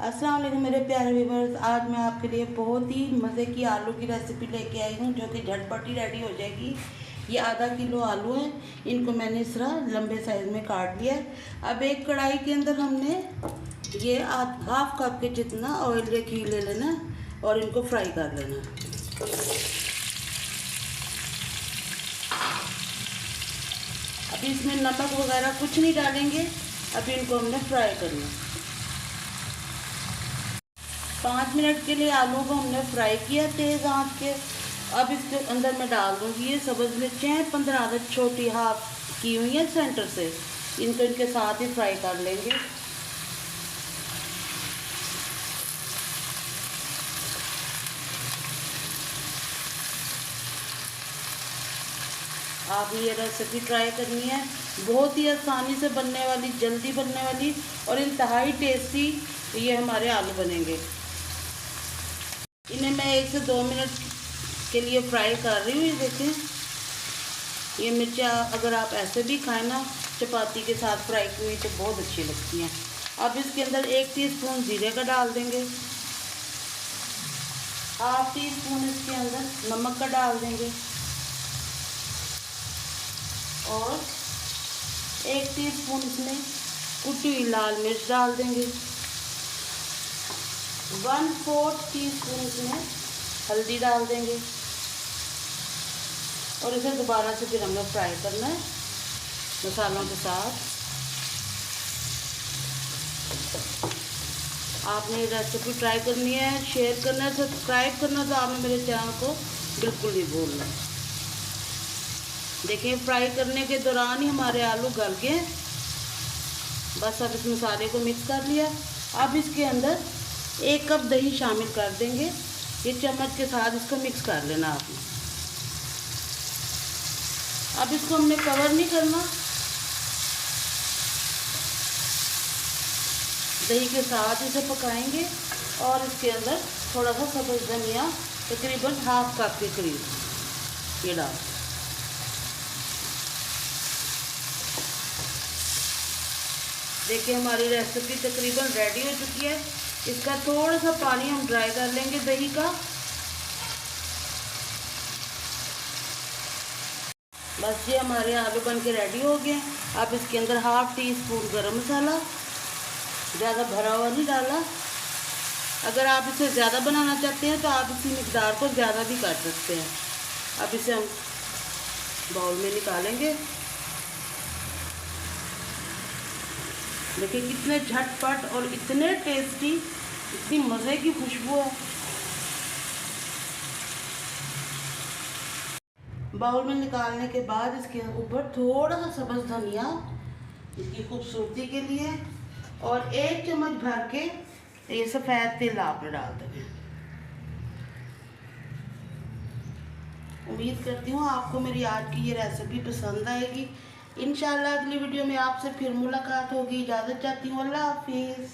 अस्सलाम वालेकुम मेरे प्यारे व्यूवर्स। आज मैं आपके लिए बहुत ही मज़े की आलू की रेसिपी लेके आई हूँ जो कि झटपट ही रेडी हो जाएगी। ये आधा किलो आलू हैं, इनको मैंने इस तरह लंबे साइज़ में काट लिया है। अब एक कढ़ाई के अंदर हमने ये हाफ कप के जितना ऑयल या घी ले लेना और इनको फ्राई कर लेना। अभी इसमें नमक वगैरह कुछ नहीं डालेंगे, अभी इनको हमने फ्राई करना। 5 मिनट के लिए आलू को हमने फ्राई किया तेज़ आंच के। अब इसके अंदर मैं डाल दूँगी ये सब्ज़ मिर्चें हैं 15 अदद छोटी हाफ की हुई हैं सेंटर से, इनको इनके साथ ही फ्राई कर लेंगे। आप ये रेसिपी ट्राई करनी है, बहुत ही आसानी से बनने वाली, जल्दी बनने वाली और इंतहाई टेस्टी ये हमारे आलू बनेंगे। इन्हें मैं 1 से 2 मिनट के लिए फ्राई कर रही हूँ। देखें ये मिर्चा अगर आप ऐसे भी खाएं ना चपाती के साथ फ्राई की हुई तो बहुत अच्छी लगती हैं। अब इसके अंदर 1 टीस्पून जीरे का डाल देंगे, हाफ टी स्पून इसके अंदर नमक का डाल देंगे और 1 टीस्पून इसमें कुटी हुई लाल मिर्च डाल देंगे। 1/4 टीस्पून इसमें हल्दी डाल देंगे और इसे दोबारा से फिर हमें फ्राई करना है मसालों के साथ। आपने रेसिपी ट्राई करनी है, शेयर करना है, सब्सक्राइब करना तो आपने मेरे चैनल को बिल्कुल नहीं भूलना। देखिए फ्राई करने के दौरान ही हमारे आलू गल गए। बस अब इस मसाले को मिक्स कर लिया। अब इसके अंदर 1 कप दही शामिल कर देंगे। ये चम्मच के साथ इसको मिक्स कर लेना आपने। अब इसको हमने कवर नहीं करना, दही के साथ इसे पकाएंगे और इसके अंदर थोड़ा सा सब्ज़ धनिया तकरीबन हाफ कप के करीब ये डाल। देखिए हमारी रेसिपी तकरीबन रेडी हो चुकी है। इसका थोड़ा सा पानी हम ड्राई कर लेंगे दही का। बस ये हमारे आलू बन के रेडी हो गए। अब इसके अंदर हाफ टी स्पून गरम मसाला, ज़्यादा भरा हुआ नहीं डाला। अगर आप इसे ज़्यादा बनाना चाहते हैं तो आप इसी मिकदार को ज़्यादा भी कर सकते हैं। अब इसे हम बाउल में निकालेंगे। देखिए कितने झटपट और इतने टेस्टी, इतनी मज़े की खुशबू है। बाउल में निकालने के बाद इसके ऊपर थोड़ा सा सब्ज़ धनिया इसकी खूबसूरती के लिए और 1 चम्मच भर के ये सफ़ेद तिल आपने डाल देंगे। उम्मीद करती हूँ आपको मेरी आज की ये रेसिपी पसंद आएगी। इंशाल्लाह अगली वीडियो में आपसे फिर मुलाकात होगी। इजाज़त चाहती हूँ। अल्लाह हाफिज़।